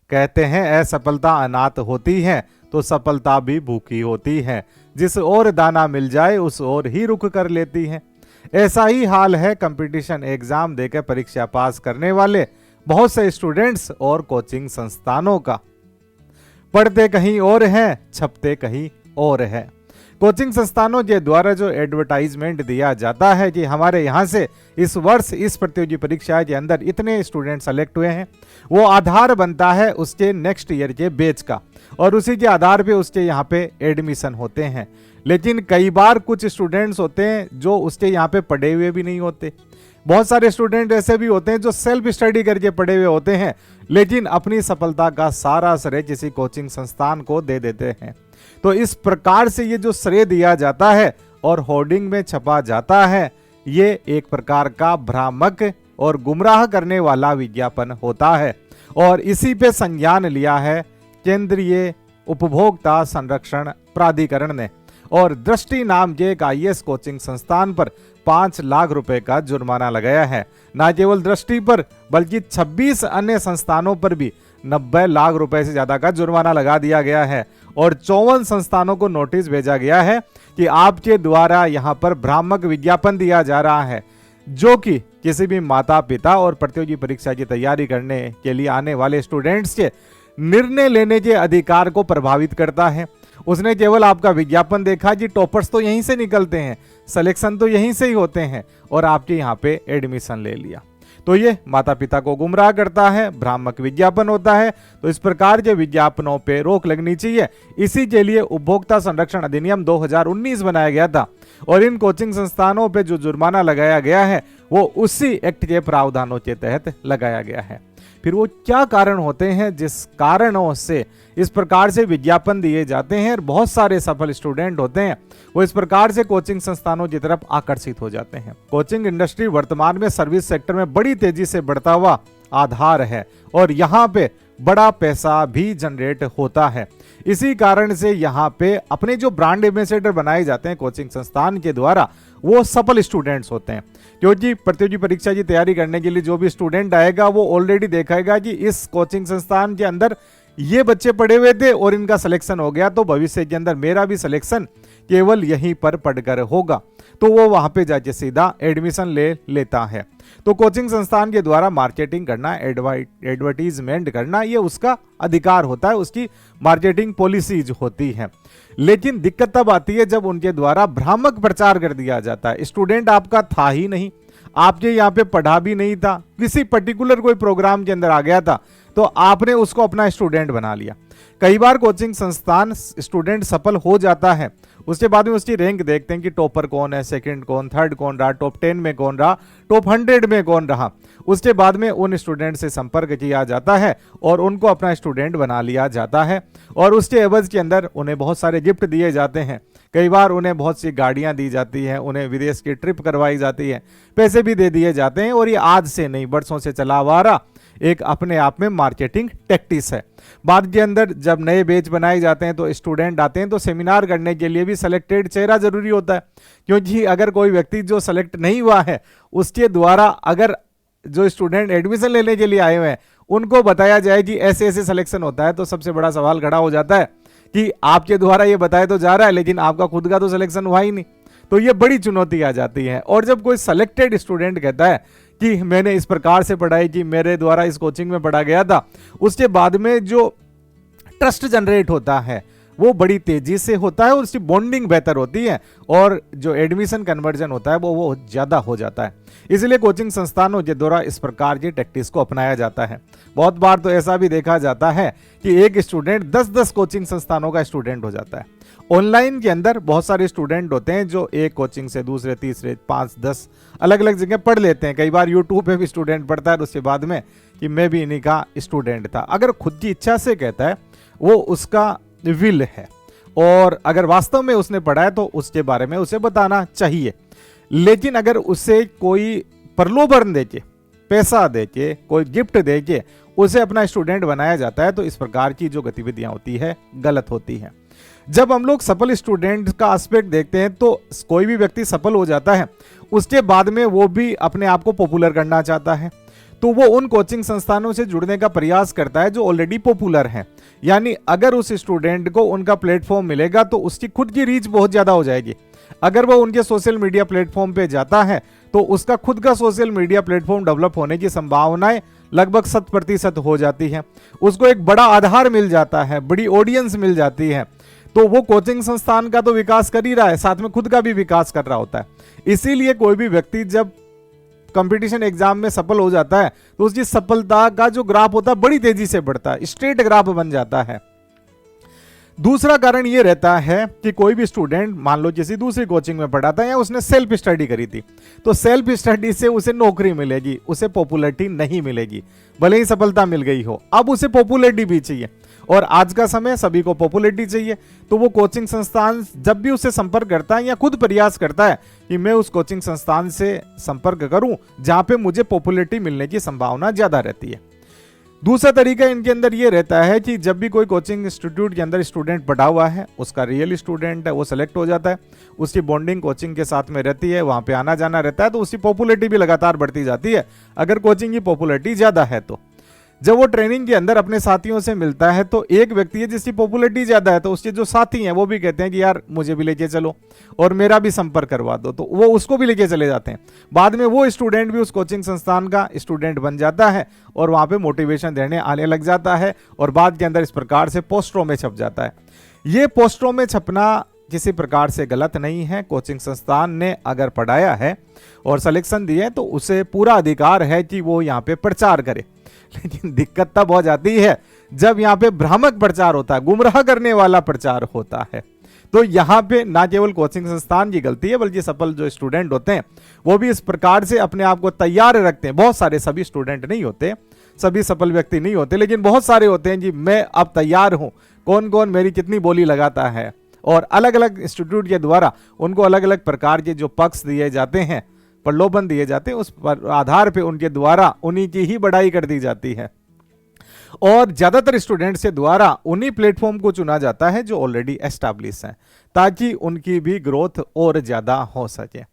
कहते हैं असफलता अनाथ होती है तो सफलता भी भूखी होती है, जिस ओर दाना मिल जाए उस ओर ही रुख कर लेती है। ऐसा ही हाल है कंपटीशन एग्जाम देकर परीक्षा पास करने वाले बहुत से स्टूडेंट्स और कोचिंग संस्थानों का। पढ़ते कहीं और हैं, छपते कहीं और है। कोचिंग संस्थानों के द्वारा जो एडवर्टाइजमेंट दिया जाता है कि हमारे यहाँ से इस वर्ष इस प्रतियोगी परीक्षा के अंदर इतने स्टूडेंट सेलेक्ट हुए हैं, वो आधार बनता है उसके नेक्स्ट ईयर के बैच का, और उसी के आधार पे उसके यहाँ पे एडमिशन होते हैं। लेकिन कई बार कुछ स्टूडेंट्स होते हैं जो उसके यहाँ पे पढ़े हुए भी नहीं होते। बहुत सारे स्टूडेंट ऐसे भी होते हैं जो सेल्फ स्टडी करके पढ़े हुए होते हैं, लेकिन अपनी सफलता का सारा श्रेय किसी कोचिंग संस्थान को दे देते हैं। तो इस प्रकार से ये जो श्रेय दिया जाता है और होर्डिंग में छपा जाता है, ये एक प्रकार का भ्रामक और गुमराह करने वाला विज्ञापन होता है। और इसी पे संज्ञान लिया है केंद्रीय उपभोक्ता संरक्षण प्राधिकरण ने, और दृष्टि नाम के एक IAS कोचिंग संस्थान पर 5 लाख रुपए का जुर्माना लगाया है। न केवल दृष्टि पर बल्कि 26 अन्य संस्थानों पर भी 90 लाख रुपए से ज्यादा का जुर्माना लगा दिया गया है, और 54 संस्थानों को नोटिस भेजा गया है कि आपके द्वारा यहां पर भ्रामक विज्ञापन दिया जा रहा है, जो कि किसी भी माता पिता और प्रतियोगी परीक्षा की तैयारी करने के लिए आने वाले स्टूडेंट्स के निर्णय लेने के अधिकार को प्रभावित करता है। उसने केवल आपका विज्ञापन देखा कि टॉपर्स तो यहीं से निकलते हैं, सिलेक्शन तो यहीं से ही होते हैं, और आपके यहाँ पे एडमिशन ले लिया। तो ये माता पिता को गुमराह करता है, भ्रामक विज्ञापन होता है। तो इस प्रकार के विज्ञापनों पे रोक लगनी चाहिए। इसी के लिए उपभोक्ता संरक्षण अधिनियम 2019 बनाया गया था, और इन कोचिंग संस्थानों पे जो जुर्माना लगाया गया है वो उसी एक्ट के प्रावधानों के तहत लगाया गया है। फिर वो क्या कारण होते हैं जिस कारणों से इस प्रकार से विज्ञापन दिए जाते हैं, और बहुत सारे सफल स्टूडेंट होते हैं वो इस प्रकार से कोचिंग संस्थानों की तरफ आकर्षित हो जाते हैं। कोचिंग इंडस्ट्री वर्तमान में सर्विस सेक्टर में बड़ी तेजी से बढ़ता हुआ आधार है, और यहाँ पे बड़ा पैसा भी जनरेट होता है। इसी कारण से यहाँ पे अपने जो ब्रांड एम्बेसडर बनाए जाते हैं कोचिंग संस्थान के द्वारा, वो सफल स्टूडेंट्स होते हैं। क्योंकि प्रतियोगी परीक्षा की तैयारी करने के लिए जो भी स्टूडेंट आएगा वो ऑलरेडी देखेगा कि इस कोचिंग संस्थान के अंदर ये बच्चे पढ़े हुए थे और इनका सिलेक्शन हो गया, तो भविष्य के अंदर मेरा भी सिलेक्शन केवल यहीं पर पढ़कर होगा, तो वो वहां पे जाके सीधा एडमिशन ले लेता है। तो कोचिंग संस्थान के द्वारा मार्केटिंग करना, एडवर्टीजमेंट करना, ये उसका अधिकार होता है, उसकी मार्केटिंग पॉलिसीज होती है। लेकिन दिक्कत तब आती है जब उनके द्वारा भ्रामक प्रचार कर दिया जाता है। स्टूडेंट आपका था ही नहीं, आपके यहाँ पे पढ़ा भी नहीं था, किसी पर्टिकुलर कोई प्रोग्राम के अंदर आ गया था, तो आपने उसको अपना स्टूडेंट बना लिया। कई बार कोचिंग संस्थान स्टूडेंट सफल हो जाता है, उसके बाद में उसकी रैंक देखते हैं कि टॉपर कौन है, सेकंड कौन, थर्ड कौन रहा, टॉप 10 में कौन रहा, टॉप 100 में कौन रहा। उसके बाद में उन स्टूडेंट से संपर्क किया जाता है और उनको अपना स्टूडेंट बना लिया जाता है, और उसके एवज के अंदर उन्हें बहुत सारे गिफ्ट दिए जाते हैं। कई बार उन्हें बहुत सी गाड़ियां दी जाती हैं, उन्हें विदेश की ट्रिप करवाई जाती है, पैसे भी दे दिए जाते हैं। और ये आज से नहीं, बरसों से चला आ रहा एक अपने आप में मार्केटिंग टैक्टिक्स है। बाद के अंदर जब नए बैच बनाए जाते हैं तो स्टूडेंट आते हैं, तो सेमिनार करने के लिए भी सिलेक्टेड चेहरा जरूरी होता है, क्योंकि अगर कोई व्यक्ति जो सेलेक्ट नहीं हुआ है उसके द्वारा अगर जो स्टूडेंट एडमिशन लेने के लिए आए हुए हैं उनको बताया जाए कि ऐसे ऐसे सिलेक्शन होता है, तो सबसे बड़ा सवाल खड़ा हो जाता है कि आपके द्वारा ये बताया तो जा रहा है, लेकिन आपका खुद का तो सिलेक्शन हुआ ही नहीं। तो ये बड़ी चुनौती आ जाती है। और जब कोई सिलेक्टेड स्टूडेंट कहता है कि मैंने इस प्रकार से पढ़ाई की, मेरे द्वारा इस कोचिंग में पढ़ा गया था, उसके बाद में जो ट्रस्ट जनरेट होता है वो बड़ी तेजी से होता है, और उसकी बॉन्डिंग बेहतर होती है, और जो एडमिशन कन्वर्जन होता है वो ज्यादा हो जाता है। इसलिए कोचिंग संस्थानों के द्वारा इस प्रकार की टैक्टिक्स को अपनाया जाता है। बहुत बार तो ऐसा भी देखा जाता है कि एक स्टूडेंट 10-10 कोचिंग संस्थानों का स्टूडेंट हो जाता है। ऑनलाइन के अंदर बहुत सारे स्टूडेंट होते हैं जो एक कोचिंग से दूसरे, तीसरे, 5-10 अलग अलग जगह पढ़ लेते हैं। कई बार यूट्यूब पे भी स्टूडेंट पढ़ता है, उसके बाद में कि मैं भी इन्हीं का स्टूडेंट था। अगर खुद की इच्छा से कहता है वो उसका विल है, और अगर वास्तव में उसने पढ़ा है तो उसके बारे में उसे बताना चाहिए। लेकिन अगर उसे कोई प्रलोभन देके, पैसा देके, कोई गिफ्ट देके उसे अपना स्टूडेंट बनाया जाता है, तो इस प्रकार की जो गतिविधियां होती है गलत होती है। जब हम लोग सफल स्टूडेंट का एस्पेक्ट देखते हैं तो कोई भी व्यक्ति सफल हो जाता है, उसके बाद में वो भी अपने आप को पॉपुलर करना चाहता है। तो वो उन कोचिंग संस्थानों से जुड़ने का प्रयास करता है जो ऑलरेडी पॉपुलर हैं। यानी अगर उस स्टूडेंट को उनका प्लेटफॉर्म मिलेगा तो उसकी खुद की रीच बहुत ज़्यादा हो जाएगी। अगर वो उनके सोशल मीडिया प्लेटफॉर्म पे जाता है तो उसका खुद का सोशल मीडिया प्लेटफॉर्म डेवलप होने की संभावनाएं लगभग 100% हो जाती है। उसको एक बड़ा आधार मिल जाता है, बड़ी ऑडियंस मिल जाती है। तो वो कोचिंग संस्थान का तो विकास कर ही रहा है, साथ में खुद का भी विकास कर रहा होता है। इसीलिए कोई भी व्यक्ति जब कंपटीशन एग्जाम में सफल हो जाता है तो उसकी सफलता का जो ग्राफ होता है बड़ी तेजी से बढ़ता है, स्ट्रेट ग्राफ बन जाता है। दूसरा कारण यह रहता है कि कोई भी स्टूडेंट मान लो किसी दूसरी कोचिंग में पढ़ाता है या उसने सेल्फ स्टडी करी थी, तो सेल्फ स्टडी से उसे नौकरी मिलेगी, उसे पॉपुलैरिटी नहीं मिलेगी, भले ही सफलता मिल गई हो। अब उसे पॉपुलैरिटी भी चाहिए और आज का समय सभी को पॉपुलैरिटी चाहिए। तो वो कोचिंग संस्थान जब भी उससे संपर्क करता है या खुद प्रयास करता है कि मैं उस कोचिंग संस्थान से संपर्क करूं जहां पे मुझे पॉपुलैरिटी मिलने की संभावना ज्यादा रहती है। दूसरा तरीका इनके अंदर ये रहता है कि जब भी कोई कोचिंग इंस्टीट्यूट के अंदर स्टूडेंट पढ़ा हुआ है, उसका रियल स्टूडेंट है, वो सेलेक्ट हो जाता है, उसकी बॉन्डिंग कोचिंग के साथ में रहती है, वहाँ पे आना जाना रहता है, तो उसकी पॉपुलैरिटी भी लगातार बढ़ती जाती है अगर कोचिंग की पॉपुलैरिटी ज़्यादा है तो। जब वो ट्रेनिंग के अंदर अपने साथियों से मिलता है तो एक व्यक्ति है जिसकी पॉपुलैरिटी ज़्यादा है, तो उसके जो साथी हैं वो भी कहते हैं कि यार मुझे भी लेके चलो और मेरा भी संपर्क करवा दो, तो वो उसको भी लेके चले जाते हैं। बाद में वो स्टूडेंट भी उस कोचिंग संस्थान का स्टूडेंट बन जाता है और वहाँ पे मोटिवेशन देने आने लग जाता है और बाद के अंदर इस प्रकार से पोस्टरों में छप जाता है। ये पोस्टरों में छपना किसी प्रकार से गलत नहीं है। कोचिंग संस्थान ने अगर पढ़ाया है और सिलेक्शन दिए तो उसे पूरा अधिकार है कि वो यहाँ पे प्रचार करे। लेकिन दिक्कत तब हो जाती है जब यहाँ पे भ्रामक प्रचार होता है, गुमराह करने वाला प्रचार होता है। तो यहाँ पे ना केवल कोचिंग संस्थान की गलती है बल्कि सफल जो स्टूडेंट होते हैं वो भी इस प्रकार से अपने आप को तैयार रखते हैं। बहुत सारे, सभी स्टूडेंट नहीं होते, सभी सफल व्यक्ति नहीं होते, लेकिन बहुत सारे होते हैं जी मैं अब तैयार हूँ, कौन कौन मेरी कितनी बोली लगाता है। और अलग अलग इंस्टीट्यूट के द्वारा उनको अलग अलग प्रकार के जो पक्ष दिए जाते हैं, प्रलोभन दिए जाते हैं, उस पर आधार पे उनके द्वारा उन्हीं की ही बढ़ाई कर दी जाती है और ज्यादातर स्टूडेंट से द्वारा उन्हीं प्लेटफॉर्म को चुना जाता है जो ऑलरेडी एस्टैब्लिश हैं ताकि उनकी भी ग्रोथ और ज्यादा हो सके।